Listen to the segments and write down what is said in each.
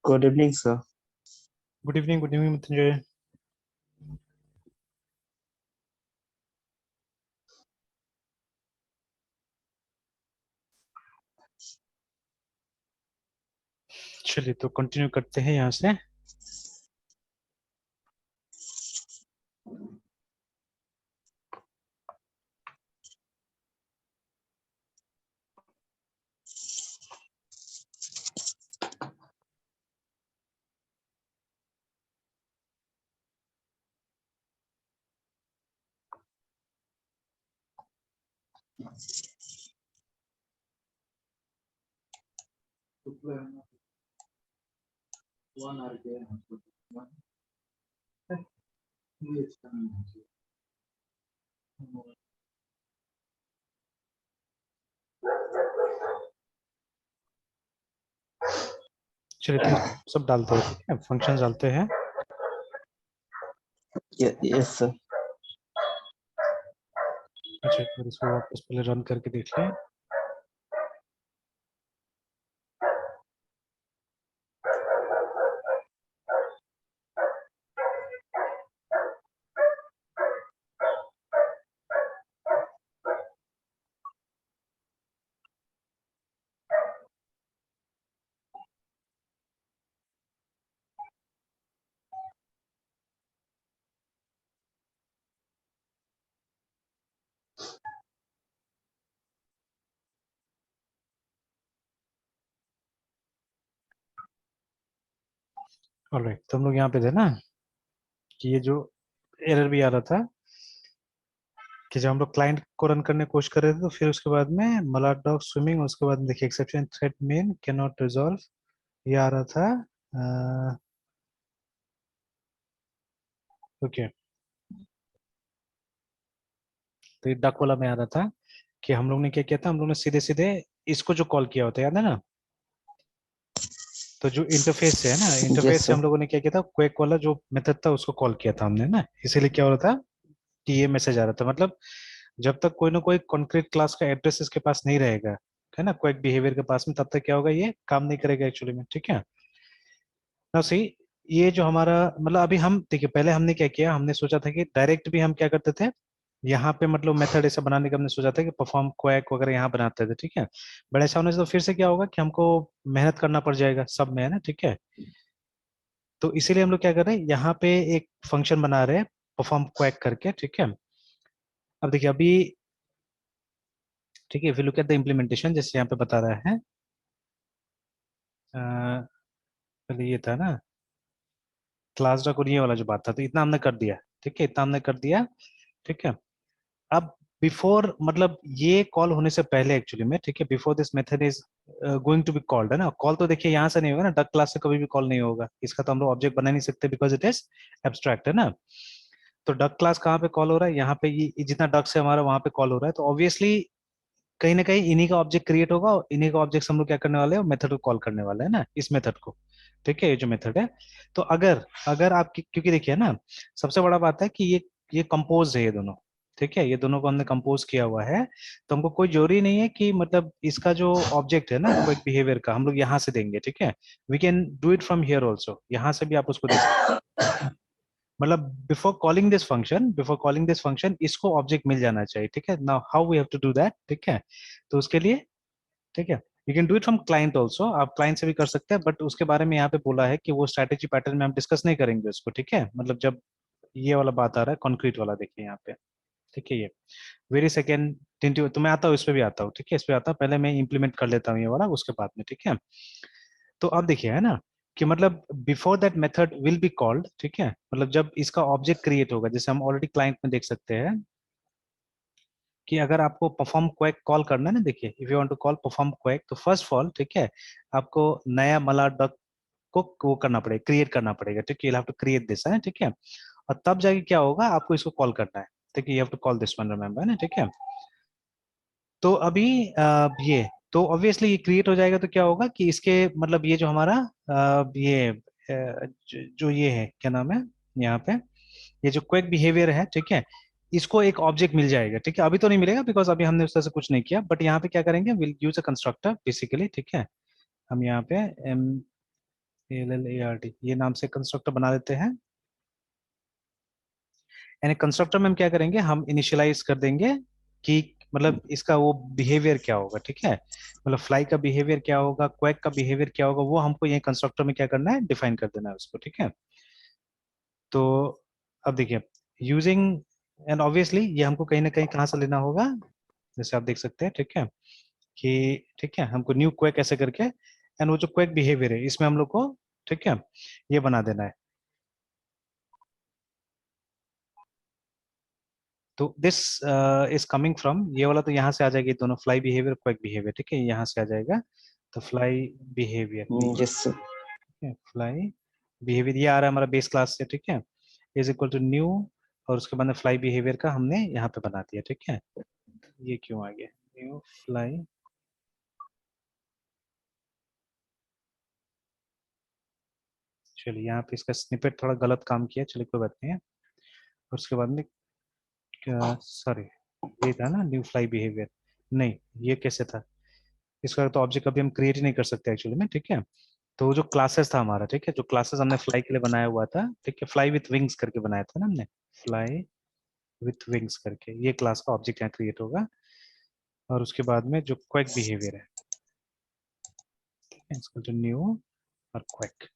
Good evening, sir. Good evening Mrityunjay. चलिए तो continue करते हैं यहाँ से। चलिए तो सब डालते हैं, ठीक है, फंक्शन डालते हैं। Yes, sir. अच्छा, एक बार इसको वापस पहले रन करके देख लें। ऑलराइट, तो हम लोग यहाँ पे थे ना कि ये जो एरर भी आ रहा था कि जब हम लोग क्लाइंट को रन करने की कोशिश कर रहे थे तो फिर उसके बाद में मलाट डॉग स्विमिंग, उसके बाद देखिए exception thread main can not resolve, ये आ रहा था। ओके, तो ये डक वाला में आ रहा था कि हम लोग ने क्या किया था, हम लोग ने सीधे सीधे इसको जो कॉल किया होता है, याद है ना। तो जो इंटरफेस से है ना, Yes, इंटरफेस से sir. हम लोगों ने क्या किया था, क्वेक वाला जो मेथड था उसको कॉल किया था हमने ना, इसीलिए क्या हो रहा था कि ये मैसेज आ रहा था। मतलब जब तक कोई ना कोई कॉन्क्रीट क्लास का एड्रेस इसके पास नहीं रहेगा, है ना, क्वेक बिहेवियर के पास में, तब तक क्या होगा, ये काम नहीं करेगा एक्चुअली में, ठीक है ना। सी, ये जो हमारा मतलब अभी हम देखिए, पहले हमने क्या किया, हमने सोचा था कि डायरेक्ट भी हम क्या करते थे यहाँ पे, मतलब मेथड ऐसा बनाने का हमने सोचा था कि परफॉर्म क्वैक वगैरह यहाँ बनाते थे, ठीक है। बट ऐसा होने से तो फिर से क्या होगा कि हमको मेहनत करना पड़ जाएगा सब में, है ना, ठीक है। तो इसीलिए हम लोग क्या कर रहे हैं, यहाँ पे एक फंक्शन बना रहे हैं परफॉर्म क्वैक करके, ठीक है। अब देखिए अभी, ठीक है, if you look at the implementation, जैसे यहाँ पे बता रहा है, पहले ये था ना क्लास डॉक और ये वाला जो बात था, तो इतना हमने कर दिया, ठीक है, इतना हमने कर दिया, ठीक है। अब बिफोर, मतलब ये कॉल होने से पहले एक्चुअली में, ठीक है, before this method is going to be called, है ना, कॉल तो देखिए यहाँ से नहीं होगा ना, डक क्लास से कभी भी कॉल नहीं होगा, इसका तो हम लोग ऑब्जेक्ट बना नहीं सकते बिकॉज इट इज एब्स्ट्रैक्ट, है ना। तो डक क्लास कहाँ पे कॉल हो रहा है, यहाँ पे, ये जितना डक से हमारा वहां पे कॉल हो रहा है, तो ऑब्वियसली कहीं ना कहीं इन्हीं का ऑब्जेक्ट क्रिएट होगा, और इन्हीं का ऑब्जेक्ट हम लोग क्या करने वाले हैं, मेथड को कॉल करने वाले हैं ना, इस मेथड को, ठीक है, ये जो मेथड है। तो अगर अगर आप क्योंकि देखिए ना, सबसे बड़ा बात है कि ये कंपोज है, ये दोनों, ठीक है, ये दोनों को हमने कंपोज किया हुआ है। तो हमको कोई जरूरी नहीं है कि मतलब इसका जो ऑब्जेक्ट है ना क्विक बिहेवियर का, हम लोग यहाँ से देंगे, ठीक है। We can do it from here also, यहाँ से भी आप उसको दे सकते हैं। मतलब बिफोर कॉलिंग दिस फंक्शन इसको ऑब्जेक्ट मिल जाना चाहिए, ठीक है। Now how we have to do that, ठीक है। तो उसके लिए, ठीक है, you can do it from client also, आप क्लाइंट से भी कर सकते हैं, बट उसके बारे में यहाँ पे बोला है कि वो स्ट्रैटेजी पैटर्न में हम डिस्कस नहीं करेंगे उसको, ठीक है। मतलब जब ये वाला बात आ रहा है कॉन्क्रीट वाला, देखिए यहाँ पे, ठीक है, ये वेरी सेकेंड टेंटिव, तो मैं आता हूँ, इस पे भी आता हूँ, ठीक है, इस पे आता हूँ, पहले मैं इंप्लीमेंट कर लेता हूँ ये वाला, उसके बाद में, ठीक है। तो अब देखिए, है ना, कि मतलब before that method will be called, ठीक है, मतलब जब इसका ऑब्जेक्ट क्रिएट होगा, जैसे हम ऑलरेडी क्लाइंट में देख सकते हैं कि अगर आपको परफॉर्म क्वेक कॉल करना है ना, देखिए if you want to call perform quack, तो फर्स्ट ऑफ ऑल, ठीक है, आपको नया मला डक को वो करना पड़ेगा, क्रिएट करना पड़ेगा, ठीक है, you have to create this, है, ठीक है। और तब जाके क्या होगा, आपको इसको कॉल करना है, ठीक है, you have to call this one, remember, है ना, ठीक है। तो अभी ये तो ऑब्वियसली ये क्रिएट हो जाएगा, तो क्या होगा कि इसके मतलब ये जो हमारा ये जो ये है, क्या नाम है यहाँ पे, ये जो क्विक बिहेवियर है, ठीक है, इसको एक ऑब्जेक्ट मिल जाएगा, ठीक है। अभी तो नहीं मिलेगा बिकॉज अभी हमने उस तरह से कुछ नहीं किया, बट यहाँ पे क्या करेंगे, will use a constructor basically, ठीक है। हम यहाँ पे ALLART ये नाम से कंस्ट्रक्टर बना देते हैं। यानी कंस्ट्रक्टर में हम क्या करेंगे, हम इनिशियलाइज कर देंगे कि मतलब इसका वो बिहेवियर क्या होगा, ठीक है, मतलब फ्लाई का बिहेवियर क्या होगा, क्वैक का बिहेवियर क्या होगा, वो हमको ये कंस्ट्रक्टर में क्या करना है, डिफाइन कर देना है उसको, ठीक है। तो अब देखिए यूजिंग, एंड ऑब्वियसली ये हमको कहीं ना कहीं कहाँ से लेना होगा, जैसे आप देख सकते हैं, ठीक है, कि ठीक है हमको न्यू क्वेक ऐसे करके, एंड वो जो क्वेक बिहेवियर है इसमें हम लोग को, ठीक है, ये बना देना है। तो दिस इज कमिंग फ्रॉम, ये वाला तो यहाँ से आ जाएगी, दोनों फ्लाई बिहेवियर क्वेक बिहेवियर, ठीक है, यहाँ से आ जाएगा। तो fly behaviour, Yes, sir. Fly behaviour ये आ रहा है हमारा बेस क्लास से, ठीक है, इज इक्वल टू न्यू, और उसके बाद में फ्लाई बिहेवियर का हमने यहाँ पे बना दिया, ठीक है। ये क्यों आ गया, न्यू फ्लाई, चलिए यहाँ पे इसका स्निपेट थोड़ा गलत काम किया, चलिए कोई बात नहीं है। और उसके बाद में सॉरी, ये था ना न्यू फ्लाई बिहेवियर, नहीं ये कैसे था, इसका तो ऑब्जेक्ट अभी हम क्रिएट ही नहीं कर सकते एक्चुअली में, ठीक है। तो वो जो क्लासेस था हमारा, ठीक है, जो क्लासेस हमने फ्लाई के लिए बनाया हुआ था, ठीक है, फ्लाई विथ विंग्स करके बनाया था ना हमने, फ्लाई विथ विंग्स करके, ये क्लास का ऑब्जेक्ट यहाँ क्रिएट होगा। और उसके बाद में जो क्वेक बिहेवियर है, ठीक है, इसको जो न्यू और क्वेक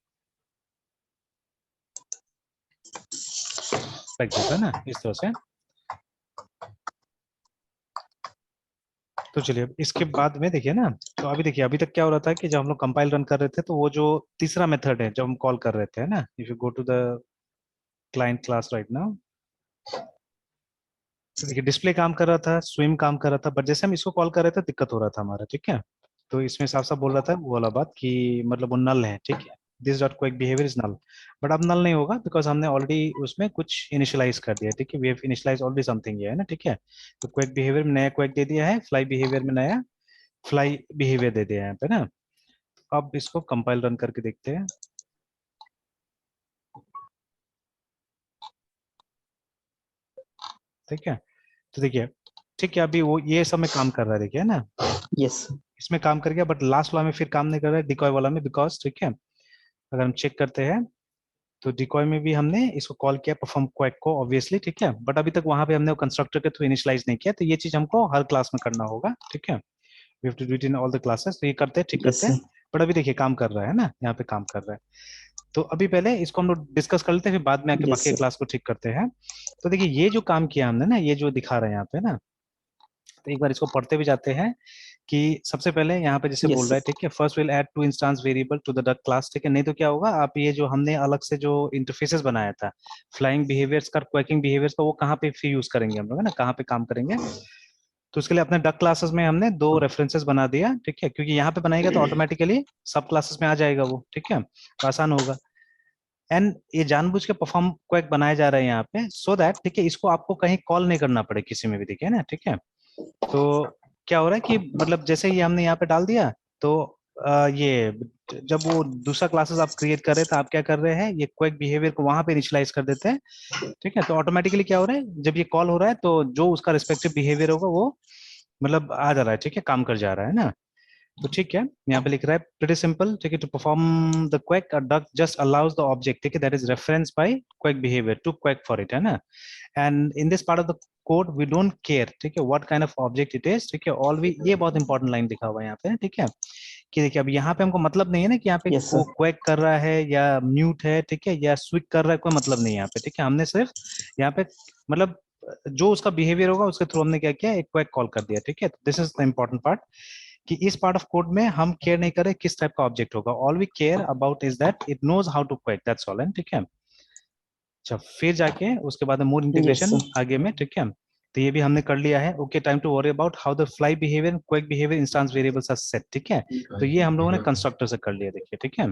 क्वेक जैसा ना, इस तरह से। तो चलिए अब इसके बाद में देखिए ना, तो अभी देखिए अभी तक क्या हो रहा था कि जब हम लोग कंपाइल रन कर रहे थे, तो वो जो तीसरा मेथड है जब हम कॉल कर रहे थे ना, if you go to the client class right now, तो देखिए डिस्प्ले काम कर रहा था, स्विम काम कर रहा था, बट जैसे हम इसको कॉल कर रहे थे दिक्कत हो रहा था हमारा, ठीक है। तो इसमें साफ साफ बोल रहा था वो वाला बात कि मतलब वो नल है, ठीक है, this dot quack behaviour is null. But अब नल नहीं होगा बिकॉज हमने ऑलरेडी उसमें कुछ इनिशियलाइज कर दिया, ठीक है, we have initialise already something, ये है ना, ठीक है। तो क्वेक बिहेवियर में नया क्वेक दे दिया है, फ्लाई बिहेवियर में नया फ्लाई बिहेवियर दे दिया है यहाँ पे ना। अब इसको कंपाइल रन करके देखते हैं, ठीक है। तो देखिए ठीक है, अभी वो ये सब में काम कर रहा है, देखिए है ना, Yes, sir. इसमें काम कर गया, बट लास्ट वाला में फिर काम नहीं कर रहा है, डिकॉय वाला में, बिकॉज ठीक है अगर हम चेक करते हैं तो डिकॉय में भी हमने इसको कॉल किया परफॉर्म क्वेक को ऑब्वियसली, ठीक है, बट अभी तक वहां पे हमने वो कंस्ट्रक्टर के थ्रू इनिशियलाइज नहीं किया, तो ये चीज हमको हर क्लास में करना होगा, ठीक है, we have to do it in all the classes, तो ये करते हैं, ठीक Yes, करते हैं। sir. बट अभी देखिए काम कर रहा है ना, यहाँ पे काम कर रहा है। तो अभी पहले इसको हम लोग डिस्कस कर लेते हैं, फिर बाद में आके Yes, बाकी sir. क्लास को ठीक करते हैं। तो देखिए ये जो काम किया हमने ना, ये जो दिखा रहे हैं यहाँ पे ना, तो एक बार इसको पढ़ते भी जाते हैं कि सबसे पहले यहाँ पे जैसे Yes, बोल रहा sir. है, ठीक है, first will add two instance variable to the duck class, ठीक है, नहीं तो क्या होगा, आप ये जो हमने अलग से जो इंटरफेसेस बनाया था फ्लाइंग बिहेवियर्स का, क्वैकिंग बिहेवियर्स का, वो कहाँ पे फिर यूज करेंगे हम लोग, है ना, कहाँ पे काम करेंगे। तो उसके लिए अपने डक क्लासेस में हमने दो रेफरेंसेस बना दिया, ठीक है, क्योंकि यहाँ पे बनाएगा तो ऑटोमेटिकली सब क्लासेस में आ जाएगा वो, ठीक है, तो आसान होगा। एंड ये जानबूझ के परफॉर्म क्वैक बनाया जा रहा है यहाँ पे, सो दैट ठीक है इसको आपको कहीं कॉल नहीं करना पड़े किसी में भी, देखिए ना, ठीक है। तो क्या हो रहा है कि मतलब जैसे ही हमने यहाँ पे डाल दिया, तो ये जब वो दूसरा क्लासेस आप क्रिएट कर रहे हैं, तो आप क्या कर रहे हैं, ये क्वेक बिहेवियर को वहां पे इनिशियलाइज कर देते हैं, ठीक है। तो ऑटोमेटिकली क्या हो रहा है, जब ये कॉल हो रहा है तो जो उसका रिस्पेक्टिव बिहेवियर होगा वो मतलब आ जा रहा है, ठीक है, काम कर जा रहा है ना। तो ठीक है, यहाँ पे लिख रहा है प्रीटी सिंपल, ठीक है, to perform the quack a duck just allows the object, ठीक है, that is reference by quack behaviour to quack for it, है ना। And in this part of the code we don't care, ठीक है, what kind of object it is, ठीक है, all we, ये बहुत इंपॉर्टेंट लाइन लिखा हुआ है यहाँ पे, ठीक है, कि देखिए अब यहाँ पे हमको मतलब नहीं है ना कि यहाँ पे Yes, sir. को क्वेक कर रहा है या म्यूट है, ठीक है, या स्विच कर रहा है, कोई मतलब नहीं है यहाँ पे, ठीक है, हमने सिर्फ यहाँ पे मतलब जो उसका बिहेवियर होगा उसके थ्रू हमने क्या किया, एक क्वेक कॉल कर दिया, ठीक है। This is the important part, कि इस पार्ट ऑफ कोड में हम केयर नहीं कर रहे किस टाइप का ऑब्जेक्ट होगा, all we care about is that it knows how to quack, that's all, and ठीक है। अच्छा फिर जाके उसके बाद मोर Yes, इंटीग्रेशन sir. आगे में, ठीक है, तो ये भी हमने कर लिया है। Okay, time to worry about how the fly behaviour quack behaviour instance variables are set, ठीक है, तो ये हम लोगों ने कंस्ट्रक्टर से कर लिया, देखिए, ठीक है।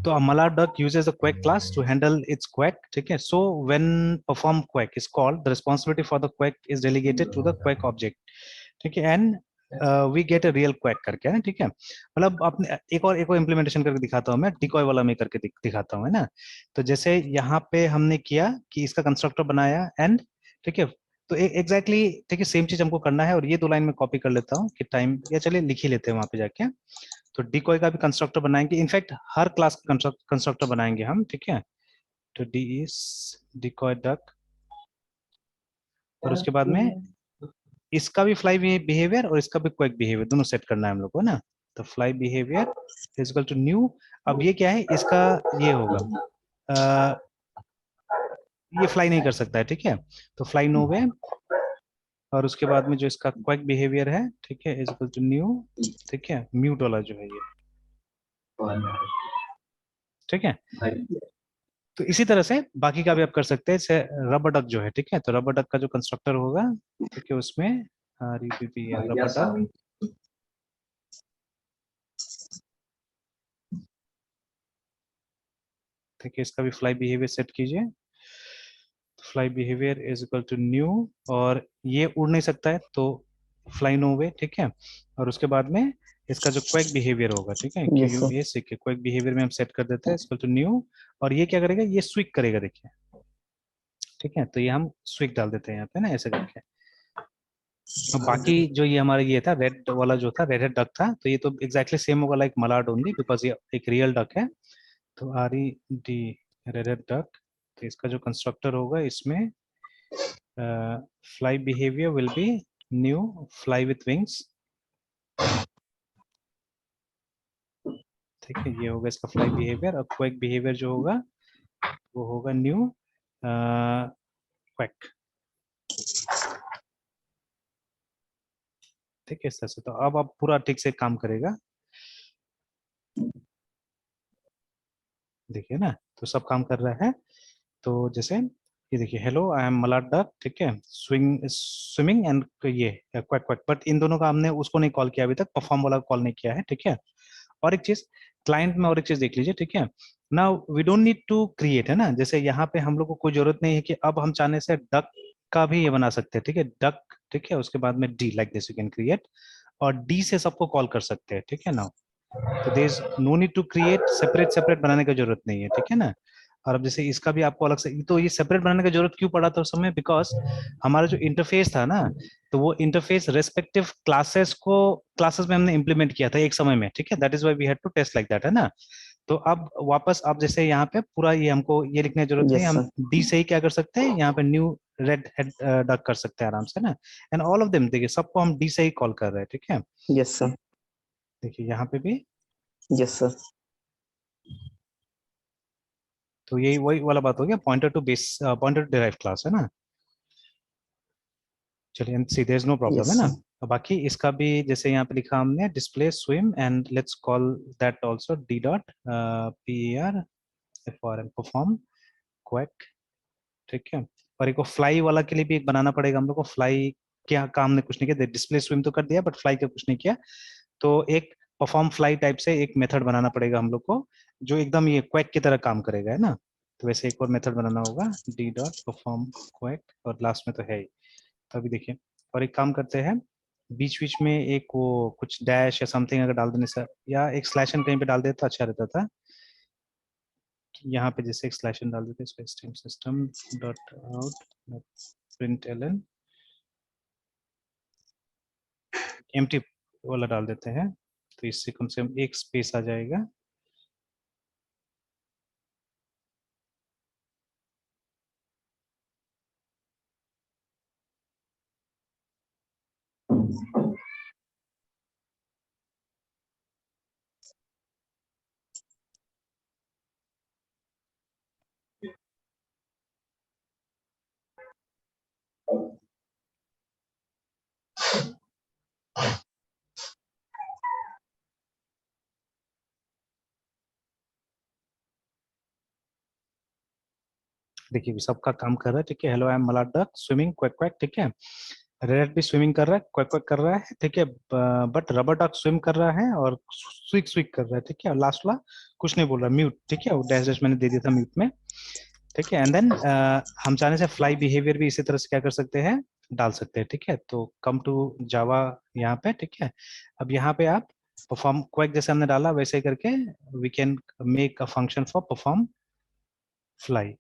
तो a malloc duck uses a quake class to handle its quake, ठीक है, so when perform quake is called, the responsibility for the quake is delegated to the quake object, ठीक है, and we get a real quack करके, है ना, ठीक है। मतलब अपने एक और इम्प्लीमेंटेशन करके दिखाता हूँ मैं, डिकॉय वाला में करके दिखाता हूँ, है ना। तो जैसे यहाँ पे हमने किया कि इसका कंस्ट्रक्टर बनाया एंड, ठीक है, तो एग्जैक्टली ठीक है सेम चीज हमको करना है, और ये दो लाइन में कॉपी कर लेता हूँ कि टाइम, या चलिए लिख ही लेते हैं वहां पे जाके। तो डिकॉय का भी कंस्ट्रक्टर बनाएंगे, इनफैक्ट हर क्लास का कंस्ट्रक्टर बनाएंगे हम, ठीक है। तो डी इज डिकॉय डक, और उसके बाद में इसका भी फ्लाई बिहेवियर और इसका भी क्वेक बिहेवियर दोनों सेट करना है हम लोग को ना। तो fly behaviour equal to new, अब ये क्या है, इसका ये होगा, ये फ्लाई नहीं कर सकता है, ठीक है। तो फ्लाई नो वे, और उसके बाद में जो इसका क्वेक बिहेवियर है, ठीक है, इज इक्वल टू न्यू, ठीक है, म्यूट वाला जो है ये, ठीक है। तो इसी तरह से बाकी का भी आप कर सकते हैं, जैसे रबर डक जो है, ठीक है, तो रबर डक का जो कंस्ट्रक्टर होगा, ठीक है, उसमें रबर डक, ठीक है, इसका भी फ्लाई बिहेवियर सेट कीजिए। Fly behaviour is equal to new, और ये उड़ नहीं सकता है तो फ्लाई नो वे, ठीक है। और उसके बाद में इसका जो क्वेक बिहेवियर होगा, ठीक है, क्यू यस यू सर। ए सी के क्वेक बिहेवियर में हम सेट कर देते हैं इक्वल टू न्यू, और ये क्या करेगा, ये स्विक करेगा, देखिए, ठीक है। तो ये हम स्विक डाल देते हैं यहाँ पे ना, ऐसे करके। और बाकी जो ये हमारा ये था रेड वाला जो था, रेड हेड डक था, तो ये तो एग्जैक्टली सेम होगा लाइक मलाड ओनली, बिकॉज ये एक रियल डक है। तो R E D, red head duck, तो इसका जो कंस्ट्रक्टर होगा इसमें fly behaviour will be new fly with wings, ठीक है, ये होगा इसका फ्लाई बिहेवियर। और क्वेक बिहेवियर जो होगा वो होगा न्यू क्वेक, ठीक है, इस तरह से। तो अब पूरा ठीक से काम करेगा, देखिए ना, तो सब काम कर रहा है। तो जैसे ये देखिए, hello I am Malad duck, ठीक है, स्विमिंग एंड ये क्वैक क्वैक, बट इन दोनों का हमने उसको नहीं कॉल किया अभी तक, परफॉर्म वाला कॉल नहीं किया है, ठीक है। और एक चीज क्लाइंट में, और एक चीज देख लीजिए, ठीक है। Now we don't need to create, है ना, जैसे यहाँ पे हम लोग को कोई जरूरत नहीं है कि अब हम चाहने से डक का भी ये बना सकते हैं, ठीक है, डक, ठीक है, उसके बाद में D like this you can create, और डी से सबको कॉल कर सकते हैं, ठीक है ना। तो there is no need to create, separate separate बनाने की जरूरत नहीं है, ठीक है ना। और अब जैसे इसका भी आपको अलग से, तो ये सेपरेट बनाने की जरूरत क्यों पड़ा था उस समय, बिकॉज हमारा जो इंटरफेस था ना, तो वो इंटरफेस रेस्पेक्टिव क्लासेस को क्लासेस में हमने इंप्लीमेंट किया था एक समय में, ठीक है, that is why we had to test like that, है ना। तो अब वापस आप जैसे यहाँ पे पूरा ये हमको ये लिखने की जरूरत नहीं, यस हम सर। डी से ही क्या कर सकते हैं, यहाँ पे न्यू रेड हेड डक कर सकते हैं आराम से ना। एंड ऑल ऑफ देम, देखिए सबको हम डी से ही कॉल कर रहे हैं, ठीक है। Yes sir. देखिए यहाँ पे भी, यस सर। तो यही वही वाला बात हो गया, pointer to base, pointer to derived class, है ना। चलिए see there is no problem, yes है ना। सर। और बाकी इसका भी जैसे यहाँ पे लिखा हमने display swim, and let's call that also D dot P R F R M perform quack, ठीक है। और एक फ्लाई वाला के लिए भी एक बनाना पड़ेगा हम लोग को, फ्लाई क्या काम ने कुछ नहीं किया, डिस्प्ले स्विम तो कर दिया बट फ्लाई का कुछ नहीं किया। तो एक परफॉर्म फ्लाई टाइप से एक मेथड बनाना पड़ेगा हम लोग को, जो एकदम ये क्वेक की तरह काम करेगा, है ना। तो वैसे एक और मेथड बनाना होगा, डी डॉट परफॉर्म क्वेक, और लास्ट में तो है ही। तो अभी देखिए, और एक काम करते हैं, बीच बीच में एक वो कुछ डैश या समथिंग अगर डाल देने से, या एक स्लैशन कहीं पे डाल देता तो अच्छा रहता था। यहाँ पे जैसे एक स्लैशन डाल देते, इसको stream system dot out print L an empty वाला डाल देते हैं, तो इससे कम से कम एक स्पेस आ जाएगा। देखिए सबका काम कर रहा है, ठीक है, hello I am Malad duck swimming quack quack, ठीक है। रेड भी स्विमिंग कर रहा है, क्वैक क्वैक कर रहा है, ठीक है, बट रबर डक स्विम कर रहा है और स्विक स्विक कर रहा है, ठीक है। और लास्ट वाला कुछ नहीं बोल रहा, म्यूट, ठीक है, वो डैश डैश मैंने दे दिया था म्यूट में, ठीक है। एंड देन हम चाहने से फ्लाई बिहेवियर भी इसी तरह से क्या कर सकते हैं, डाल सकते हैं, ठीक है। तो कम टू जावा यहाँ पे, ठीक है। अब यहाँ पे आप परफॉर्म क्वैक जैसे हमने डाला वैसे ही करके we can make a function for perform fly.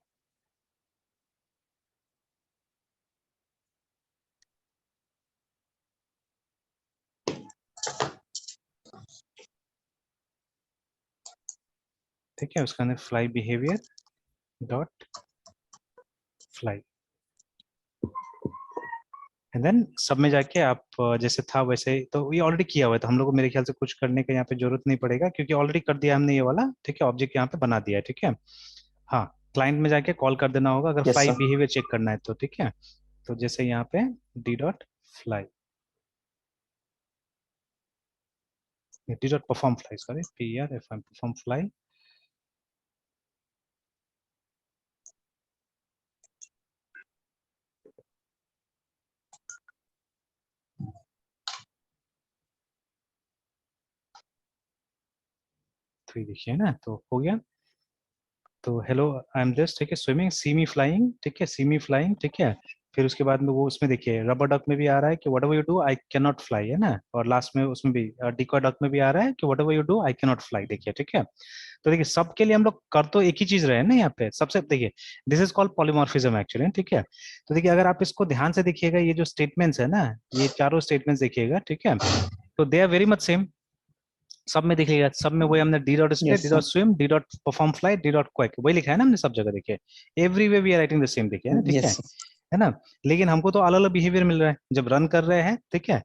ठीक है, उसके अंदर fly behaviour dot fly, and then सब में जाके आप जैसे था वैसे, तो ये ऑलरेडी किया हुआ है, तो हम लोग को मेरे ख्याल से कुछ करने का यहाँ पे जरूरत नहीं पड़ेगा, क्योंकि ऑलरेडी कर दिया हमने ये वाला। ठीक है, ऑब्जेक्ट यहाँ पे बना दिया है। ठीक है, हाँ, क्लाइंट में जाके कॉल कर देना होगा अगर yes fly sir. Behaviour check करना है तो। ठीक है, तो जैसे यहाँ पे D dot fly, D dot perform fly, sorry, P R F M, perform fly. तो ये देखिए ना, तो हो गया। तो हेलो आई एम जस्ट, ठीक है, स्विमिंग, सी मी फ्लाइंग, ठीक है, सी मी फ्लाइंग। ठीक है, फिर उसके बाद में वो उसमें देखिए रबर डक में भी आ रहा है कि what ever you do I can not fly, है ना, और लास्ट में उसमें भी डिकॉय डक में भी आ रहा है कि what ever you do I can not fly. देखिए, ठीक है, तो देखिए सबके लिए हम लोग कर तो एक ही चीज रहे हैं ना यहाँ पे सबसे। देखिए this is called polymorphism actually. ठीक है, तो देखिए अगर आप इसको ध्यान से देखिएगा, ये जो स्टेटमेंट्स है ना, ये चारों स्टेटमेंट्स देखिएगा। ठीक है, तो they are very much same. सब में देखिएगा, सब में वही हमने d dot split, yes d dot sir. Swim, d dot perform fly, D dot quack, वही लिखा है ना हमने सब जगह। देखिए every way we are writing the same, देखिए ना। ठीक यस सर। है ना, लेकिन हमको तो अलग अलग बिहेवियर मिल रहा है जब रन कर रहे हैं। ठीक है,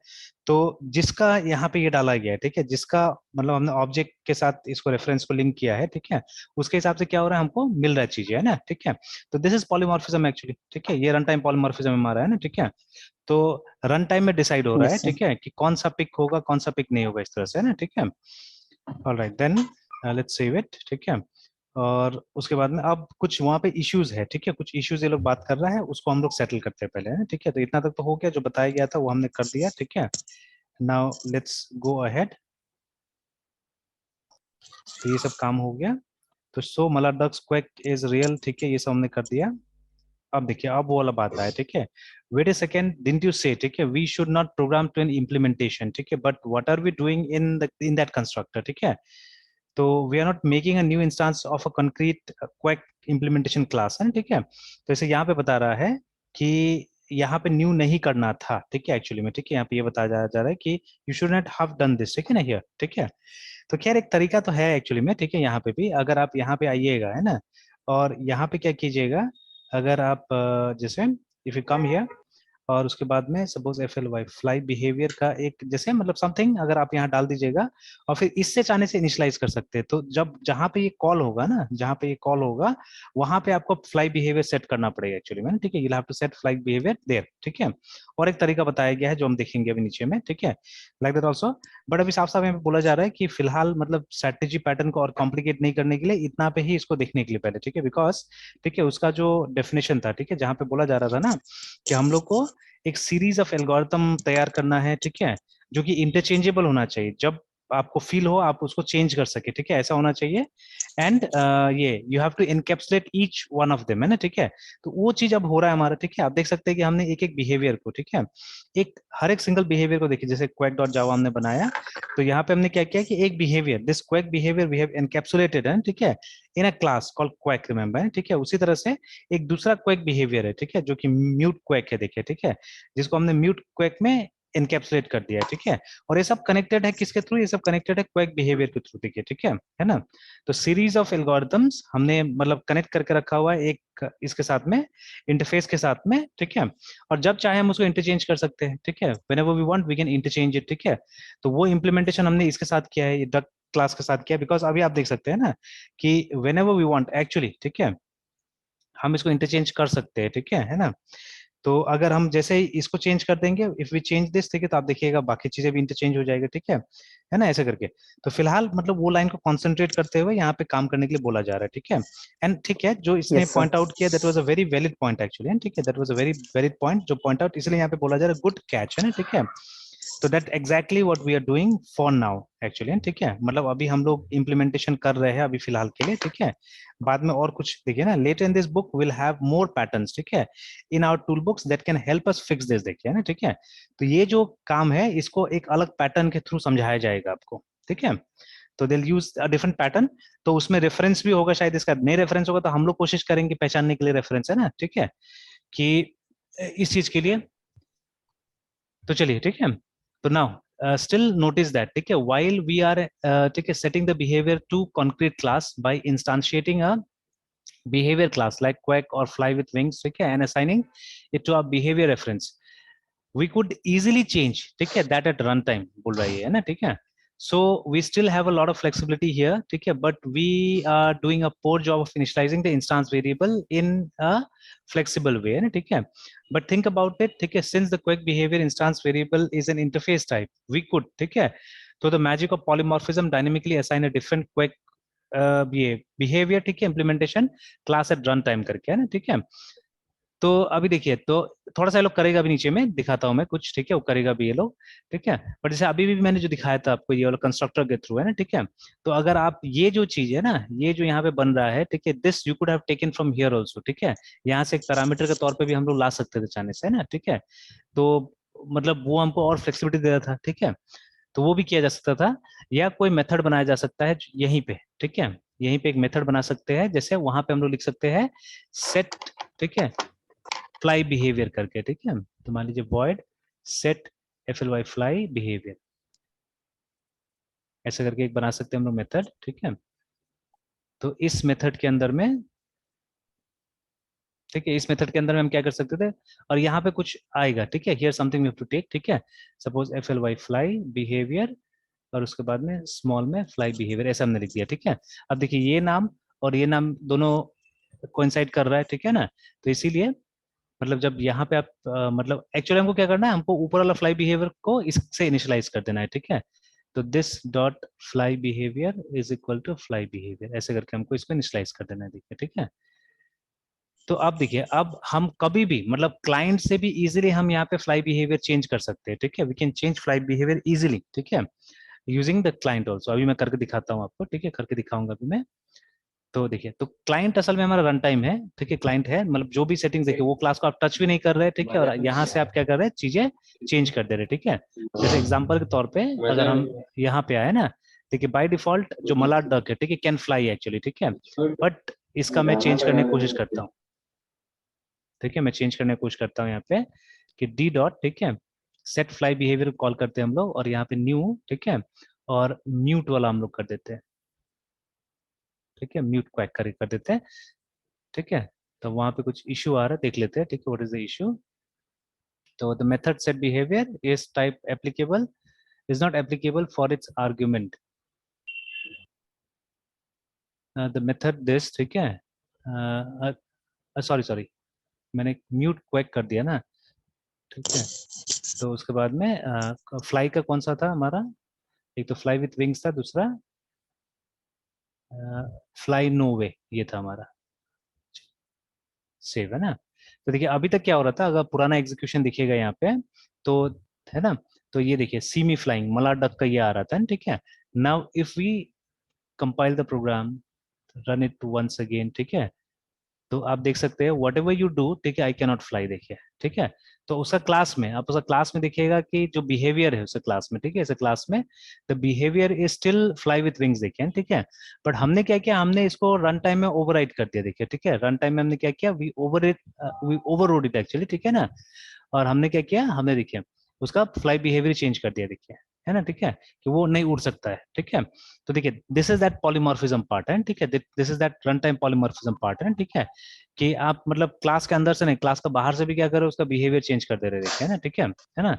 तो जिसका यहाँ पे ये डाला गया है, ठीक है, जिसका मतलब हमने ऑब्जेक्ट के साथ इसको रेफरेंस को लिंक किया है, ठीक है, उसके हिसाब से क्या हो रहा है, हमको मिल रहा है चीजें, है ना। ठीक है, तो दिस इज पॉलीमॉर्फिज्म एक्चुअली। ठीक है, ये रन टाइम पॉलीमॉर्फिज्म में हमारा है ना। ठीक है, तो रन टाइम में डिसाइड हो रहा है, यस सर। ठीक है, कि कौन सा पिक होगा कौन सा पिक नहीं होगा, इस तरह से, है ना। ठीक है, alright then let's save it. ठीक है, और उसके बाद में अब कुछ वहाँ पे इश्यूज है। ठीक है, कुछ इश्यूज ये लोग बात कर रहा है, उसको हम लोग सेटल करते हैं पहले, है ना। ठीक है, तो इतना तक तो हो गया, जो बताया गया था वो हमने कर दिया। ठीक है, नाउ लेट्स गो अहेड। तो ये सब काम हो गया। तो सो मलाडक्स क्वेक इज रियल, ठीक है, ये सब हमने कर दिया। अब देखिए, अब वो वाला बात आया। ठीक है, wait a second, didn't you say, ठीक है, we should not program to an implementation. ठीक है, but what are we doing in that constructor. ठीक है, तो we are not making a new instance of a concrete quack implementation class, है ना। ठीक है, तो इसे यहाँ पे बता रहा है कि यहाँ पे न्यू नहीं करना था। ठीक है, एक्चुअली में, ठीक है, यहाँ पे ये बताया जा रहा है कि you should not have done this. ठीक है ना, हियर। ठीक है, तो खैर एक तरीका तो है एक्चुअली में। ठीक है, यहाँ पे भी अगर आप यहाँ पे आइएगा, है ना, और यहाँ पे क्या कीजिएगा, अगर आप जैसे इफ यू कम हियर, और उसके बाद में suppose F L Y fly behaviour का एक जैसे मतलब समथिंग अगर आप यहाँ डाल दीजिएगा, और फिर इससे चाहने से इनिशियलाइज कर सकते हैं। तो जब जहाँ पे ये कॉल होगा ना, जहाँ पे ये कॉल होगा, वहां पे आपको फ्लाई बिहेवियर सेट करना पड़ेगा एक्चुअली में। ठीक है, you have to set fly behaviour there. ठीक है, और एक तरीका बताया गया है जो हम देखेंगे अभी नीचे में। ठीक है, लाइक दैट ऑल्सो। बट अभी साफ साफ यहाँ पे बोला जा रहा है कि फिलहाल मतलब स्ट्रेटेजी पैटर्न को और कॉम्प्लिकेट नहीं करने के लिए इतना पे ही इसको देखने के लिए पहले। ठीक है, बिकॉज ठीक है, उसका जो डेफिनेशन था, ठीक है, जहाँ पे बोला जा रहा था ना कि हम लोग को एक सीरीज ऑफ एल्गोरिथम तैयार करना है। ठीक है, जो कि इंटरचेंजेबल होना चाहिए, जब आपको फील हो आप उसको चेंज कर सके। ठीक है, ऐसा होना चाहिए। एंड ये you have to encapsulate each one of them, है ना। ठीक है, तो वो चीज अब हो रहा है हमारा। ठीक है, आप देख सकते हैं कि हमने एक एक बिहेवियर को, ठीक है, एक हर एक सिंगल बिहेवियर को देखिए, जैसे क्वेक डॉट जावा हमने बनाया, तो यहाँ पे हमने क्या किया कि एक behaviour, this quack behaviour we have encapsulated, है, ठीक है, in a class called quack, remember, है। ठीक है, उसी तरह से एक दूसरा क्वेक बिहेवियर है, ठीक है, जो कि म्यूट क्वेक है, देखिए, ठीक है, जिसको हमने म्यूट क्वेक में इनकेप्सुलेट कर दिया है। ठीक है, और ये सब कनेक्टेड है किसके थ्रू, ये सब कनेक्टेड है क्वेक बिहेवियर के थ्रू। ठीक है, ठीक है ना। तो सीरीज ऑफ एल्गोरिथम्स हमने मतलब कनेक्ट करके रखा हुआ है एक इसके साथ में, इंटरफेस के साथ में। ठीक है, और जब चाहे हम उसको इंटरचेंज कर सकते हैं। ठीक है, whenever we want we can interchange it. ठीक है, तो वो इम्प्लीमेंटेशन हमने इसके साथ किया है, डक क्लास के साथ किया, बिकॉज अभी आप देख सकते हैं ना कि whenever we want actually, ठीक है, हम इसको इंटरचेंज कर सकते हैं। ठीक है ना। तो अगर हम जैसे ही इसको चेंज कर देंगे, इफ वी चेंज दिस, ठीक है, तो आप देखिएगा बाकी चीजें भी इंटरचेंज हो जाएगी। ठीक है ना, ऐसे करके। तो फिलहाल मतलब वो लाइन को कॉन्सेंट्रेट करते हुए यहाँ पे काम करने के लिए बोला जा रहा है। ठीक है, एंड ठीक है, जो इसने यस सर। पॉइंट आउट किया that was a very valid point actually. ठीक है, that was a very valid point जो पॉइंट आउट, इसलिए यहाँ पे बोला जा रहा है गुड कैच, है ना। ठीक है, तो that exactly what we are doing for now actually. ठीक है, मतलब अभी हम लोग इम्प्लीमेंटेशन कर रहे हैं अभी फिलहाल के लिए। ठीक है, बाद में और कुछ देखिए ना, later in this book will have more patterns, ठीक है, in our tool books that can help us fix this, देखिए ना। ठीक है, तो ये जो काम है इसको एक अलग पैटर्न के थ्रू समझाया जाएगा आपको। ठीक है, तो दे यूज अ डिफरेंट पैटर्न, तो उसमें रेफरेंस भी होगा, शायद इसका नहीं रेफरेंस होगा तो हम लोग कोशिश करेंगे पहचानने के लिए रेफरेंस, है ना। ठीक है, कि इस चीज के लिए। तो चलिए, ठीक है, तो नाउ still notice that, ठीक है, while we are ठीक है setting the behavior to concrete class by instantiating a behavior class like quack or fly with wings, ठीक है, and assigning it to our behavior reference, we could easily change, ठीक है, that at runtime बोल रहा है ना, ठीक है. So we still have a lot of flexibility here, ठीक है, but we are doing a poor job of initializing the instance variable in a flexible way, है ना, ठीक है. But think about it, ठीक है, since the quack behavior instance variable is an interface type, we could, ठीक है, तो the magic of polymorphism dynamically assign a different quack ये behavior, ठीक है, implementation class at runtime करके, है ना, ठीक है. तो अभी देखिए, तो थोड़ा सा ये लोग करेगा भी, नीचे में दिखाता हूं मैं कुछ, ठीक है, वो करेगा भी ये लोग, ठीक है. बट जैसे अभी भी मैंने जो दिखाया था आपको, ये वाला कंस्ट्रक्टर के थ्रू, है ना, ठीक है. तो अगर आप ये जो चीज है ना, ये जो यहाँ पे बन रहा है, ठीक है, this you could have taken from here also, ठीक है. यहाँ से एक पैरामीटर के तौर पे भी हम लोग ला सकते थे चाहने से, है ना, ठीक है. तो मतलब वो हमको और फ्लेक्सिबिलिटी दे रहा था, ठीक है. तो वो भी किया जा सकता था, या कोई मेथड बनाया जा सकता है यहीं पे, ठीक है. यहीं पे एक मेथड बना सकते हैं, जैसे वहां पे हम लोग लिख सकते हैं सेट, ठीक है, फ्लाई बिहेवियर करके, ठीक है. तो मान लीजिए void set fly fly behaviour, ऐसा करके एक बना सकते हैं हम लोग मेथड, ठीक है. तो इस मेथड के अंदर में, ठीक है, इस मेथड के अंदर में हम क्या कर सकते थे, और यहाँ पे कुछ आएगा, ठीक है, here something we have to take, ठीक है. सपोज fly फ्लाई बिहेवियर, और उसके बाद में स्मॉल में फ्लाई बिहेवियर, ऐसा हमने लिख दिया, ठीक है. अब देखिए ये नाम और ये नाम दोनों कोइंसाइड कर रहा है, ठीक है ना. तो इसीलिए मतलब जब यहाँ पे आप मतलब एक्चुअली हमको क्या करना है, हमको ऊपर वाला फ्लाई बिहेवियर को इससे इनिशियलाइज कर देना है, ठीक है. तो this dot fly behaviour is equal to fly behaviour, ऐसे करके हमको इसको इनिशियलाइज कर देना है, देखिए, ठीक है. तो अब देखिए, अब हम कभी भी मतलब क्लाइंट से भी इजीली हम यहाँ पे फ्लाई बिहेवियर चेंज कर सकते हैं, ठीक है. We can change fly behaviour easily, ठीक है, यूजिंग द क्लाइंट ऑल्सो. अभी मैं करके दिखाता हूँ आपको, ठीक है, करके दिखाऊंगा अभी मैं. तो देखिए, तो क्लाइंट असल में हमारा रन टाइम है, ठीक है, क्लाइंट है, मतलब जो भी सेटिंग्स देखिए, वो क्लास को आप टच भी नहीं कर रहे हैं, ठीक है, और यहाँ से आप क्या कर रहे हैं, चीजें चेंज कर दे रहे हैं, ठीक है. जैसे एग्जांपल के तौर पे अगर हम यहाँ पे आए ना, देखिए, बाय डिफॉल्ट जो मलाड डक है, ठीक है, कैन फ्लाई एक्चुअली, ठीक है, बट इसका मैं चेंज करने की कोशिश करता हूँ, ठीक है. मैं चेंज करने की कोशिश करता हूँ यहाँ पे कि डी डॉट, ठीक है, सेट फ्लाई बिहेवियर कॉल करते हैं हम लोग, और यहाँ पे न्यू, ठीक है, और म्यूट वाला हम लोग कर देते हैं, ठीक है, म्यूट क्वैक कर देते हैं, ठीक है. तो वहां पे कुछ इशू आ रहा है, देख लेते हैं, ठीक है, व्हाट इज द इशू. तो the method set behaviour is type applicable is not applicable for its argument, the method this, ठीक है. सॉरी सॉरी, मैंने म्यूट क्वैक कर दिया ना, ठीक है. तो उसके बाद में फ्लाई का कौन सा था हमारा, एक तो फ्लाई विथ विंग्स था, दूसरा फ्लाई नो वे, ये था हमारा, सेव, है ना. तो देखिए अभी तक क्या हो रहा था, अगर पुराना एग्जीक्यूशन दिखेगा यहाँ पे, तो है ना, तो ये देखिए see me flying mallard duck का ये आ रहा था, ठीक है. Now if we compile the program, run it once again, ठीक है, तो आप देख सकते हैं वट एवर यू डू, ठीक है, आई कैन नॉट फ्लाई, देखिए, ठीक है. तो उसका क्लास में, आप उसका क्लास में देखिएगा कि जो बिहेवियर है उसका क्लास में, ठीक है, इस क्लास में the behaviour is still fly with wings, देखिए, ठीक है. बट हमने क्या किया, हमने इसको रन टाइम में ओवरराइड कर दिया, देखिए, ठीक है. रन टाइम में हमने क्या किया, वी ओवररोड इट एक्चुअली, ठीक है ना. और हमने क्या किया, हमने देखिए उसका फ्लाई बिहेवियर चेंज कर दिया, देखिए, है ना, ठीक है, कि वो नहीं उड़ सकता है, ठीक है. तो देखिए this is that polymorphism part है, ठीक है, this is that run time polymorphism part है, ठीक है, कि आप मतलब क्लास के अंदर से नहीं, क्लास का बाहर से भी क्या करो, उसका बिहेवियर चेंज कर दे रहे, देखिए, है ना, ठीक है ना.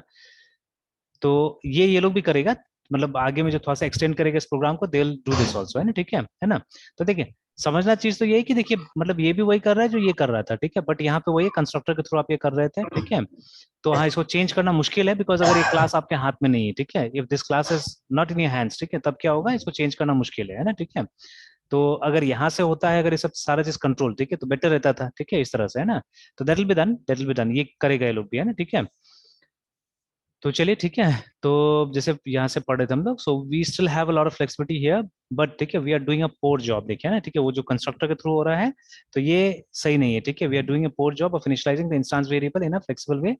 तो ये लोग भी करेगा, मतलब आगे में जो थोड़ा सा एक्सटेंड करेगा इस प्रोग्राम को, they will do this also, है ना, ठीक है ना. तो देखिए समझना चीज तो ये है कि देखिए मतलब ये भी वही कर रहा है जो ये कर रहा था, ठीक है, बट यहाँ पे वही कंस्ट्रक्टर के थ्रू आप ये कर रहे थे, ठीक है. तो हाँ, इसको चेंज करना मुश्किल है, बिकॉज अगर ये क्लास आपके हाथ में नहीं है, ठीक है, if this class is not in your hands, ठीक है, तब क्या होगा, इसको चेंज करना मुश्किल है ना, ठीक है. तो अगर यहाँ से होता है, अगर ये सब सारा चीज कंट्रोल, ठीक है, तो बेटर रहता था, ठीक है, इस तरह से, है ना. तो that will be done, that will be done, ये करेगा ये लोग भी, है ना, ठीक है. तो चलिए ठीक है. तो जैसे यहाँ से पढ़ रहे थे हम लोग, so we still have a lot of flexibility here, but ठीक है, we are doing a poor job, देखिए ना, ठीक है, वो जो कंस्ट्रक्टर के थ्रू हो रहा है, तो ये सही नहीं है, ठीक है. We are doing a poor job of initializing the instance variable in a flexible way.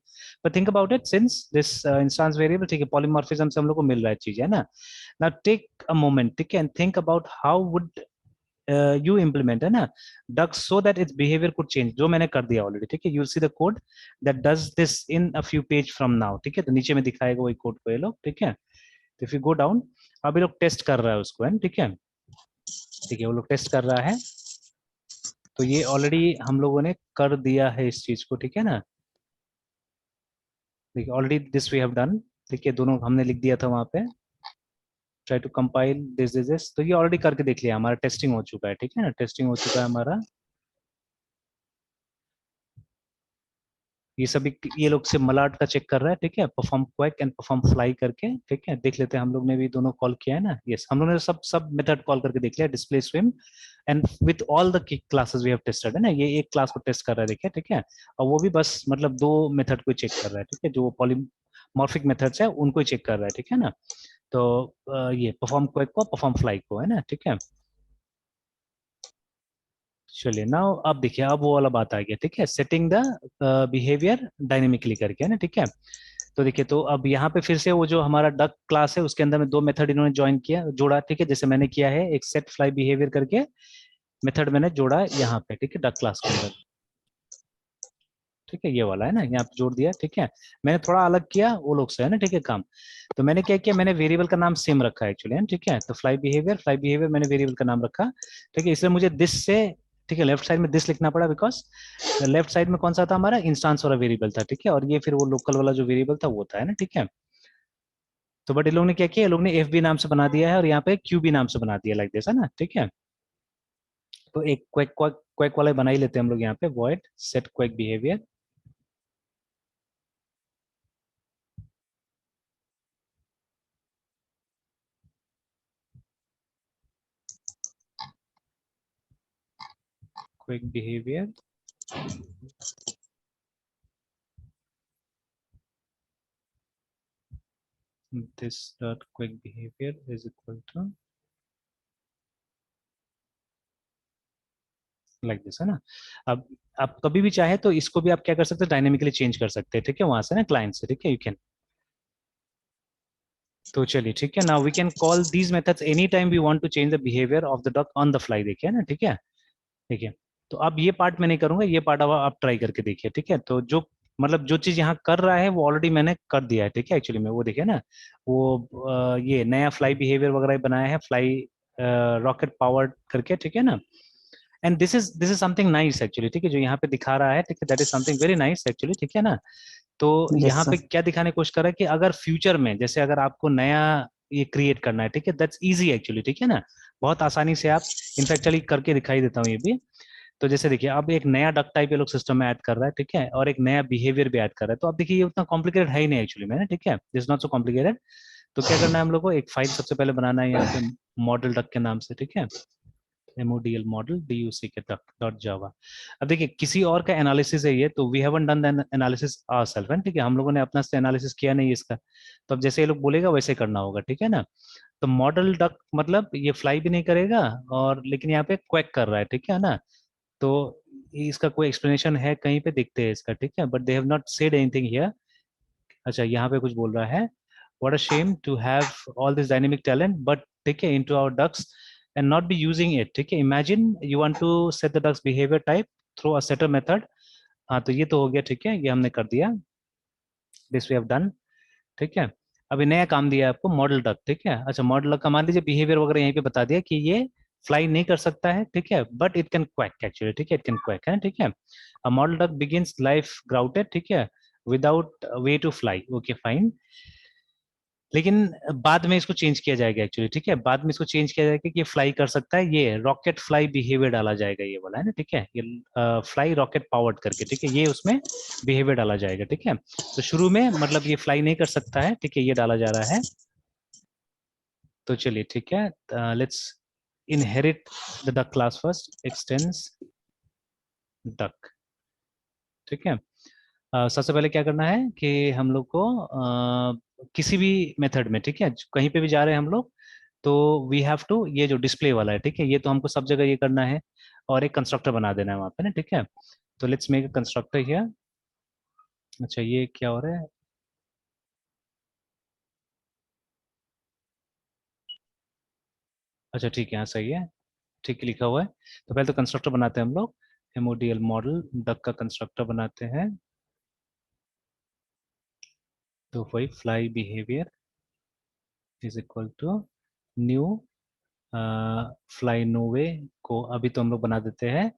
But think about it, since this instance variable, ठीक है, पॉलीमॉर्फिज्म से हम लोग को मिल रहा है चीज, है ना. नाउ टेक अ मोमेंट, ठीक है, and think about how would you implement, है ना, duck, so that it's behaviour could change, जो मैंने कर दिया ऑलरेडी, ठीक है. You will see the code that does this in a few page from now, ठीक है. तो नीचे में दिखाएगा वही कोड को ये लोग, ठीक है. तो इफ यू गो डाउन, अब ये लोग टेस्ट कर रहा है उसको, है, ठीक है, ठीक है, वो लोग टेस्ट कर रहा है। तो ये ऑलरेडी हम लोगों ने कर दिया है इस चीज को, ठीक है ना, देखिए already this we have done, ठीक है, दोनों हमने लिख दिया था वहां पे, ट्राई टू कंपाइल दिस, तो ये ऑलरेडी करके देख लिया, हमारा टेस्टिंग हो चुका है, ठीक है ना, टेस्टिंग हो चुका है हमारा। ये सभी ये लोग से मलाट का चेक कर रहा है, ठीक है, perform quack and perform fly करके, ठीक है, देख लेते हैं, हम लोग ने भी दोनों कॉल किया है ना, यस, हम लोग ने सब सब मेथड कॉल करके देख लिया, display swim and with all the classes we have tested, है ना, ये एक क्लास को टेस्ट कर रहा है, देखिए, ठीक है, और वो भी बस मतलब दो मेथड को चेक कर रहा है, ठीक है, जो पॉलीमॉर्फिक मेथड्स है उनको ही चेक कर रहा है, ठीक है ना, तो ये परफॉर्म क्वैक को, परफॉर्म फ्लाई को, है ना, ठीक है। चलिए नाउ अब देखिए, अब वो वाला बात आ गया, ठीक है, सेटिंग द बिहेवियर डायनेमिकली करके, है ना, ठीक है। तो देखिए, तो अब यहाँ पे फिर से वो जो हमारा डक क्लास है उसके अंदर में दो मेथड इन्होंने ज्वाइन किया, जोड़ा, ठीक है, जैसे मैंने किया है, एक सेट फ्लाई बिहेवियर करके मेथड मैंने जोड़ा यहाँ पे, ठीक है, डक क्लास के अंदर, ठीक है, ये वाला है ना, यहाँ पे जोड़ दिया, ठीक है, मैंने थोड़ा अलग किया वो लोग से, है ना, ठीक है, काम। तो मैंने क्या किया, मैंने वेरिएबल का नाम सेम रखा है एक्चुअली, है ना, ठीक है, तो फ्लाई बिहेवियर मैंने वेरिएबल का नाम रखा, ठीक है, इसलिए मुझे दिस से, ठीक है, लेफ्ट साइड में दिस लिखना पड़ा, बिकॉज लेफ्ट साइड में कौन सा था हमारा, इंस्टांस वाला वेरिएबल था, ठीक है, और ये फिर वो लोकल वाला जो वेरिएबल था वो था, है ना, ठीक है। तो बट ये लोग ने क्या किया, ये लोग ने एफ बी नाम से बना दिया है और यहाँ पे क्यू बी नाम से बना दिया, लाइक दिस, है ना, ठीक है। तो एक क्वेक क्वेक वाला बना ही लेते हैं हम लोग यहाँ पे, void set quake behaviour, quack behaviour, this dot quick behavior is equal to like this, है ना। अब आप कभी भी चाहे तो इसको भी आप क्या कर सकते हैं, डायनेमिकली चेंज कर सकते हैं, ठीक है, वहां से ना क्लाइंट से, ठीक है, यू कैन। तो चलिए, ठीक है, now we can call these methods any time we want to change the behaviour of the dog on the fly, देखिए ना, ठीक है, देखिए। तो अब ये पार्ट मैं नहीं करूंगा, ये पार्ट अब आप ट्राई करके देखिए, ठीक है, तो जो मतलब जो चीज यहाँ कर रहा है वो ऑलरेडी मैंने कर दिया है, ठीक है, एक्चुअली में वो देखिए ना, वो ये नया फ्लाई बिहेवियर वगैरह बनाया है, फ्लाई रॉकेट पावर्ड करके, ठीक है ना। And this is something nice actually, ठीक है, जो यहाँ पे दिखा रहा है, ठीक है, that is something very nice actually, ठीक है ना। तो यस यहाँ पे सर। क्या दिखाने की कोशिश कर रहा है कि अगर फ्यूचर में जैसे अगर आपको नया ये क्रिएट करना है, ठीक है, दैट्स इजी एक्चुअली, ठीक है ना, बहुत आसानी से आप, इनफैक्ट चलिए करके दिखाई देता हूँ ये भी। तो जैसे देखिए, अब एक नया डक टाइप ये लोग सिस्टम में ऐड कर रहा है, ठीक है, और एक नया बिहेवियर भी ऐड कर रहा है, तो अब देखिए ये उतना कॉम्प्लिकेटेड है ही नहीं एक्चुअली में, ठीक है, दिस नॉट सो कॉम्प्लिकेटेड। तो क्या करना है हम लोग को, एक फाइल सबसे पहले बनाना है यहाँ पे, मॉडल डक के नाम से, ठीक है, MODL मॉडल DUC के डॉट जावा। अब देखिए किसी और का एनालिसिस है ये, तो we haven't done the analysis ourselves, है, ठीक है, हम लोगों ने अपना से एनालिसिस किया नहीं इसका, तो अब जैसे ये लोग बोलेगा वैसे करना होगा, ठीक है ना। तो मॉडल डक मतलब ये फ्लाई भी नहीं करेगा, और लेकिन यहाँ पे क्वैक कर रहा है, ठीक है ना। तो इसका कोई एक्सप्लेनेशन है कहीं पे, दिखते हैं इसका, ठीक है, but they have not said anything here. अच्छा, यहाँ पे कुछ बोल रहा है, what a shame to have all this dynamic talent but, ठीक है, into our ducks and not be using it, ठीक है, imagine you want to set the ducks behaviour type through a setter method. हाँ, तो ये तो हो गया, ठीक है, ये हमने कर दिया, दिस वी हैव डन, ठीक है। अभी नया काम दिया है आपको, मॉडल डक, ठीक है, अच्छा, मॉडल डक का मान लीजिए बिहेवियर वगैरह यहीं पे बता दिया कि ये फ्लाई नहीं कर सकता है, ठीक है, but it can quack actually, ठीक है, इट कैन क्वैक, है, ठीक है। A model duck begins life grounded, ठीक है, without way to fly, okay fine. लेकिन बाद में इसको चेंज किया जाएगा एक्चुअली, ठीक है, बाद में इसको चेंज किया जाएगा कि ये फ्लाई कर सकता है, ये रॉकेट फ्लाई बिहेवियर डाला जाएगा, ये वाला, है ना, ठीक है, ये फ्लाई रॉकेट पावर्ड करके, ठीक है, ये उसमें बिहेवियर डाला जाएगा, ठीक है। तो शुरू में मतलब ये फ्लाई नहीं कर सकता है, ठीक है, ये डाला जा रहा है। तो चलिए, ठीक है, let's inherit the duck class first, expanse duck, ठीक है। सबसे पहले क्या करना है कि हम लोग को किसी भी मेथड में, ठीक है, कहीं पे भी जा रहे हैं हम लोग, तो वी हैव टू, ये जो डिस्प्ले वाला है, ठीक है, ये तो हमको सब जगह ये करना है, और एक कंस्ट्रक्टर बना देना है वहाँ पे ना, ठीक है। तो let's make a constructor here. अच्छा, ये क्या हो रहा है, अच्छा ठीक है, हाँ सही है, ठीक है, लिखा हुआ है। तो पहले तो कंस्ट्रक्टर बनाते हैं हम लोग, MODL मॉडल डक का कंस्ट्रक्टर बनाते हैं। तो वही fly behaviour, is equal to new fly no way को अभी तो हम लोग बना देते हैं,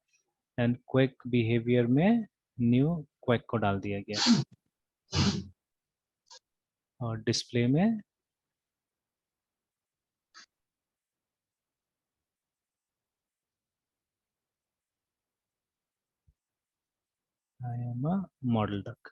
एंड क्विक बिहेवियर में न्यू क्विक को डाल दिया गया, और डिस्प्ले में I am a model duck.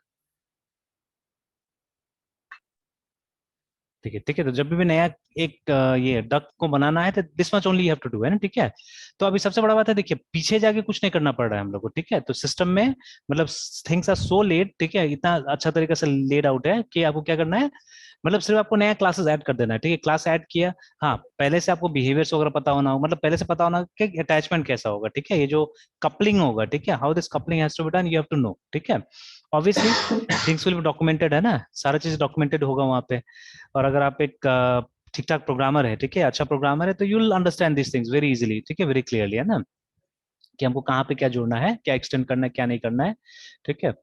ठीक है, ठीक है। तो जब भी नया एक ये डक को बनाना है तो this much only you have to do, है ना, ठीक है। तो अभी सबसे बड़ा बात है, देखिए पीछे जाके कुछ नहीं करना पड़ रहा है हम लोग को, ठीक है। तो सिस्टम में मतलब थिंग्स आर सो लेड, ठीक है, इतना अच्छा तरीके से लेड आउट है कि आपको क्या करना है, मतलब सिर्फ आपको नया क्लासेस ऐड कर देना है, ठीक है। क्लास ऐड किया, हाँ, पहले से आपको बिहेवियर्स वगैरह पता होना हो, मतलब पहले से पता होना कि अटैचमेंट कैसा होगा, ठीक है, ये जो कपलिंग होगा, ठीक है, how this coupling has to be done you have to know, ठीक है। Obviously things will be documented, है ना, सारा चीज डॉक्यूमेंटेड होगा वहाँ पे। और अगर आप एक ठीक ठाक प्रोग्रामर है, ठीक है, अच्छा प्रोग्रामर है, तो you will understand this things very easily, ठीक है, वेरी क्लियरली, है ना, कि हमको कहाँ पे क्या जोड़ना है, क्या एक्सटेंड करना है, क्या नहीं करना है, ठीक है।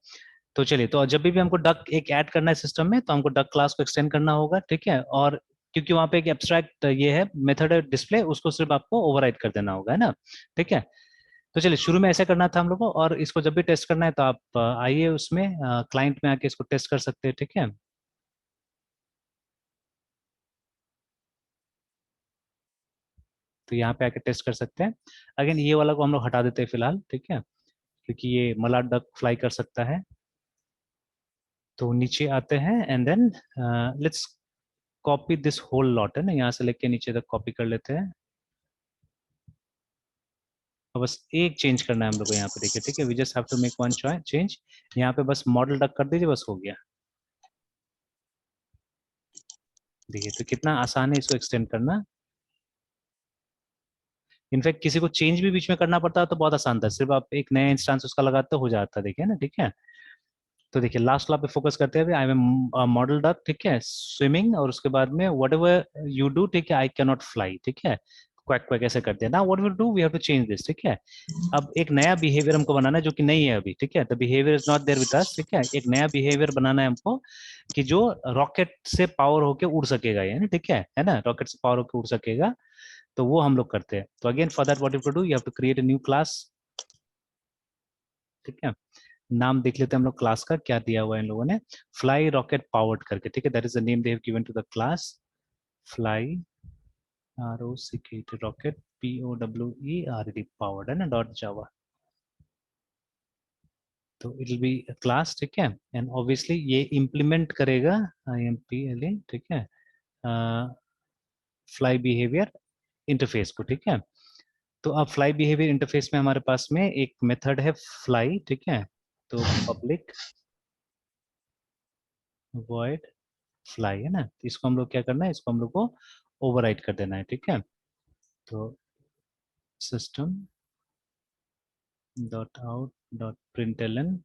तो चलिए, तो जब भी हमको डक एक ऐड करना है सिस्टम में, तो हमको डक क्लास को एक्सटेंड करना होगा, ठीक है। और क्योंकि वहाँ पे एक एब्स्ट्रैक्ट ये है मेथड है डिस्प्ले, उसको सिर्फ आपको ओवरराइड कर देना होगा, है ना, ठीक है। तो चलिए, शुरू में ऐसा करना था हम लोग को, और इसको जब भी टेस्ट करना है तो आप आइए उसमें क्लाइंट में आके इसको टेस्ट कर सकते हैं, ठीक है। तो यहाँ पे आके टेस्ट कर सकते हैं। अगेन ये वाला को हम लोग हटा देते हैं फिलहाल, ठीक है, क्योंकि ये मला डक फ्लाई कर सकता है। तो नीचे आते हैं, and then let's copy this whole lot, है ना, यहाँ से लेके नीचे तक कॉपी कर लेते हैं। और बस एक चेंज करना है हम लोग को यहाँ पे, देखिए, ठीक है, we just have to make one change. यहाँ पे बस मॉडल डक कर दीजिए, बस हो गया। देखिए तो कितना आसान है इसको एक्सटेंड करना। इनफैक्ट किसी को चेंज भी बीच में करना पड़ता है तो बहुत आसान था, सिर्फ आप एक नया इंस्टांस उसका लगाते हो जाता, देखिए ना, ठीक है। तो देखिए लास्ट लॉ पे फोकस करते हैं, आई एम मॉडल डक, ठीक है, स्विमिंग, और उसके बाद में वट एवर यू डू, ठीक है, आई कैन नॉट फ्लाई, ठीक है, क्वैक क्वैक ऐसे कर दिया ना, what we do we have to change this, ठीक है। अब एक नया बिहेवियर हमको बनाना है जो कि नहीं है अभी, ठीक है, the behaviour is not there with us, ठीक है। एक नया बिहेवियर बनाना है हमको कि जो रॉकेट से पावर होके उड़ सकेगा, यानी ठीक है ना, रॉकेट से पावर होके उड़ सकेगा। तो वो हम लोग करते हैं। तो again for that what you to do, you have to create a new class, ठीक है। नाम देख लेते हैं हम लोग क्लास का क्या दिया हुआ है इन लोगों ने, फ्लाई रॉकेट पावर्ड करके, ठीक है, that is the name they have given to the class, fly ROCKT rocket POWERED powered, है ना, डॉट जावा। तो इट विल बी क्लास, ठीक है, एंड ऑब्वियसली ये इम्प्लीमेंट करेगा IMPLE, ठीक है, फ्लाई बिहेवियर इंटरफेस को, ठीक है। तो अब फ्लाई बिहेवियर इंटरफेस में हमारे पास में एक मेथड है फ्लाई, ठीक है। तो पब्लिक वॉइड फ्लाई, है ना, इसको हम लोग क्या करना है, इसको हम लोग को ओवरराइड कर देना है, ठीक है। तो system dot out dot println,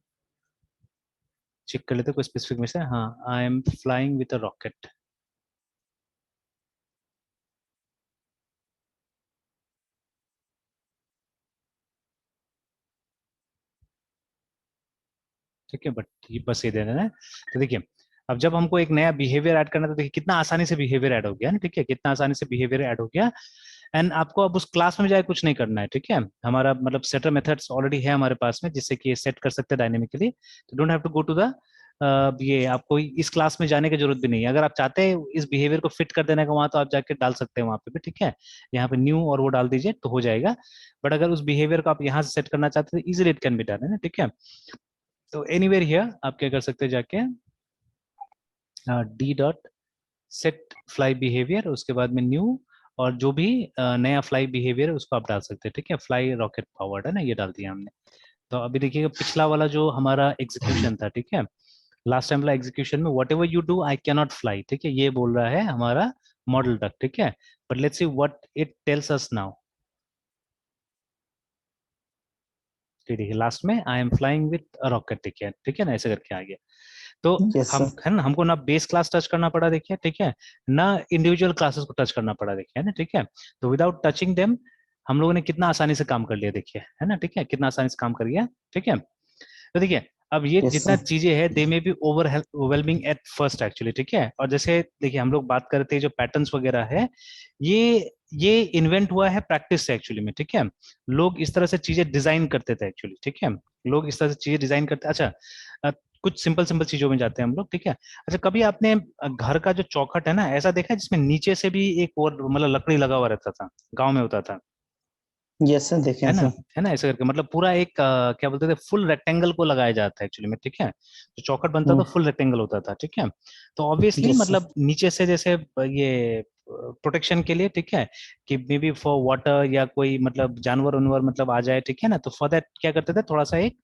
check कर लेते हैं कोई स्पेसिफिक में से, हाँ, I am flying with a rocket, ठीक है, बट ये बस ये दे देना है। तो देखिए अब जब हमको एक नया बिहेवियर ऐड करना है, तो देखिए कितना आसानी से बिहेवियर ऐड हो गया ना, ठीक है, कितना आसानी से बिहेवियर ऐड हो गया। एंड आपको अब उस क्लास में जाए कुछ नहीं करना है, ठीक है। हमारा मतलब सेटर मेथड्स ऑलरेडी है हमारे पास में, जिससे कि ये सेट कर सकते हैं डायनेमिकली, तो don't have to go to the ये आपको इस क्लास में जाने की जरूरत भी नहीं है। अगर आप चाहते हैं इस बिहेवियर को फिट कर देने का वहां, तो आप जाके डाल सकते हैं वहां पे भी, ठीक है, यहाँ पे न्यू और वो डाल दीजिए तो हो जाएगा। बट अगर उस बिहेवियर को आप यहाँ से सेट करना चाहते हैं, easily it can be done, है ना, ठीक है। तो एनीवेयर हियर आप क्या कर सकते हैं, जाके D dot set fly behaviour, उसके बाद में न्यू, और जो भी नया फ्लाई बिहेवियर है उसको आप डाल सकते हैं, ठीक है, फ्लाई रॉकेट पावर्ड, है ना, ये डाल दिया हमने। तो अभी देखिएगा पिछला वाला जो हमारा एग्जीक्यूशन था, ठीक है, लास्ट टाइम वाला एग्जीक्यूशन में what ever you do I can not fly, ठीक है, ये बोल रहा है हमारा मॉडल डक, ठीक है। But let's see what it tells us now. देखिए लास्ट में I am flying with a rocket, ठीक है ना, ऐसे करके आ गया। तो यस हम सर। है ना, हमको ना बेस क्लास टच करना पड़ा, देखिए, ठीक है, ना इंडिविजुअल क्लासेस को टच करना पड़ा, देखिए, है ना, ठीक है। तो विदाउट टचिंग देम हम लोगों ने कितना आसानी से काम कर लिया, देखिए, है ना, ठीक है, कितना आसानी से काम कर लिया, ठीक है। तो देखिए अब ये yes जितना sir, चीजें हैं they may be overwhelming at first actually, ठीक है। और जैसे देखिए हम लोग बात करते हैं जो पैटर्न्स वगैरह है, ये इन्वेंट हुआ है प्रैक्टिस से एक्चुअली में, ठीक है। लोग इस तरह से चीजें डिजाइन करते थे एक्चुअली, ठीक है। लोग इस तरह से चीजें डिजाइन करते, अच्छा कुछ सिंपल सिंपल चीजों में जाते हैं हम लोग, ठीक है। अच्छा कभी आपने घर का जो चौखट है ना ऐसा देखा है जिसमें नीचे से भी एक और मतलब लकड़ी लगा हुआ रहता था, गांव में होता था, yes sir, देखे है हैं ना, सर। है ना, ऐसे करके मतलब पूरा एक क्या बोलते थे फुल रेक्टेंगल को लगाया जाता है एक्चुअली में, ठीक है। जो चौखट बनता था हम्म, फुल रेक्टेंगल होता था, ठीक है। तो ऑब्वियसली yes sir, मतलब नीचे से जैसे ये प्रोटेक्शन के लिए, ठीक है, कि मे बी फॉर वाटर या कोई मतलब जानवर उनवर मतलब आ जाए, ठीक है ना, तो फॉर दैट क्या करते थे थोड़ा सा एक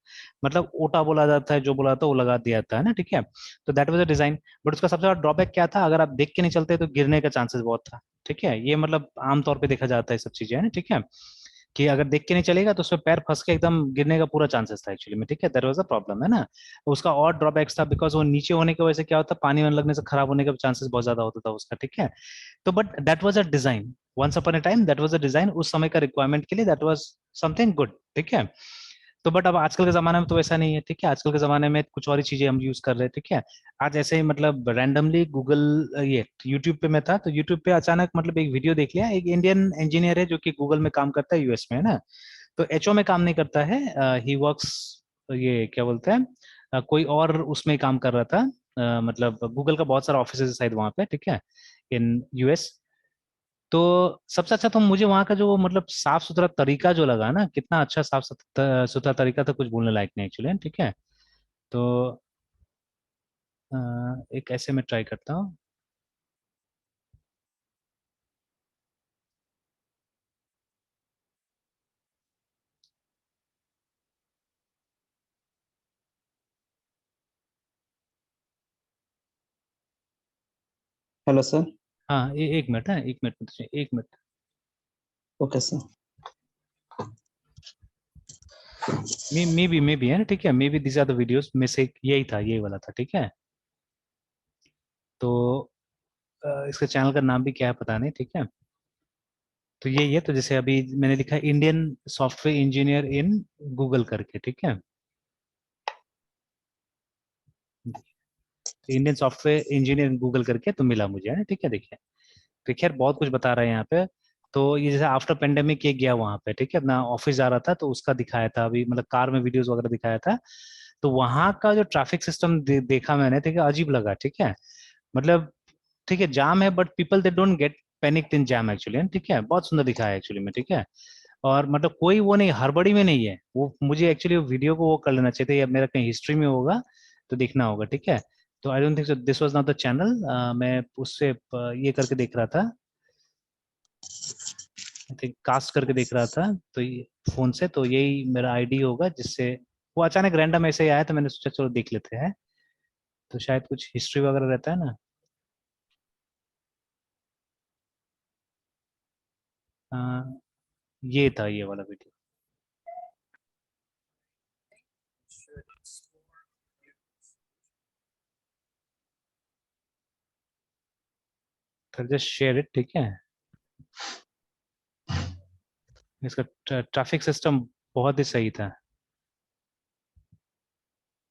मतलब ओटा बोला जाता है जो बोला जाता है वो लगा दिया था, है ना, ठीक है। तो that was a design, but उसका सबसे बड़ा ड्रॉबैक क्या था, अगर आप देख के नहीं चलते तो गिरने का चांसेस बहुत था, ठीक है। ये मतलब आमतौर पे देखा जाता है सब चीजें, है ना, ठीक है, कि अगर देख के नहीं चलेगा तो उसमें पैर फंस के एकदम गिरने का पूरा चांसेस था एक्चुअली में, ठीक है। दैट वाज अ प्रॉब्लम, है ना। उसका और ड्रॉबैक्स था बिकॉज वो नीचे होने की वजह से क्या होता, पानी में लगने से खराब होने का चांसेस बहुत ज्यादा होता था उसका, ठीक है। तो but that was a design, once upon a time that was a design, उस समय का रिक्वायरमेंट के लिए दैट वाज समथिंग गुड, ठीक है। तो बट अब आजकल के जमाने में तो वैसा नहीं है, ठीक है। आजकल के जमाने में कुछ और ही चीजें हम यूज कर रहे हैं, ठीक है। आज ऐसे ही मतलब रैंडमली गूगल ये यूट्यूब पे मैं था तो यूट्यूब पे अचानक मतलब एक वीडियो देख लिया, एक इंडियन इंजीनियर है जो कि गूगल में काम करता है यूएस में, है ना। तो एचओ में काम नहीं करता है, ही वर्क्स, ये क्या बोलते हैं, कोई और उसमें ही काम कर रहा था, मतलब गूगल का बहुत सारा ऑफिस है शायद वहाँ पे, ठीक है, इन यूएस। तो सबसे अच्छा तो मुझे वहाँ का जो मतलब साफ सुथरा तरीका जो लगा ना, कितना अच्छा साफ सुथरा तरीका था, कुछ बोलने लायक नहीं एक्चुअली, ठीक है। तो अ, एक ऐसे में ट्राई करता हूँ। Hello sir. हाँ एक मिनट है, एक मिनट, एक minute. Okay sir. Maybe है ना, ठीक है, maybe this are the videos में से यही था, यही वाला था, ठीक है। तो इसके चैनल का नाम भी क्या है पता नहीं, ठीक है। तो यही है, तो जैसे अभी मैंने लिखा Indian software engineer in Google करके, ठीक है। तो Indian software engineer in Google करके तो मिला मुझे, है ना, ठीक है, देखिए। तो खैर बहुत कुछ बता रहे हैं यहाँ पे। तो ये जैसे आफ्टर पेंडेमिक ये गया वहाँ पे, ठीक है, अपना ऑफिस जा रहा था तो उसका दिखाया था, अभी मतलब कार में वीडियोस वगैरह दिखाया था। तो वहाँ का जो ट्रैफिक सिस्टम देखा मैंने, ठीक है, अजीब लगा, ठीक है। मतलब ठीक है जाम है but people they don't get panicked in jam actually, ठीक है, बहुत सुंदर दिखाया है एक्चुअली में, ठीक है। और मतलब कोई वो नहीं, हड़बड़ी में नहीं है वो, मुझे एक्चुअली वीडियो को वो कर लेना चाहिए था, या मेरा कहीं हिस्ट्री में होगा तो देखना होगा, ठीक है। तो I don't think so this was not the channel, मैं उससे ये करके देख रहा था, आई थिंक कास्ट करके देख रहा था, तो ये फोन से, तो यही मेरा आईडी होगा जिससे वो अचानक रैंडम ऐसे ही आया तो मैंने सोचा चलो देख लेते हैं, तो शायद कुछ हिस्ट्री वगैरह रहता है ना। अ, ये था ये वाला वीडियो। जस्ट शेयर इट, ठीक है। इसका ट्रैफिक सिस्टम बहुत ही सही था।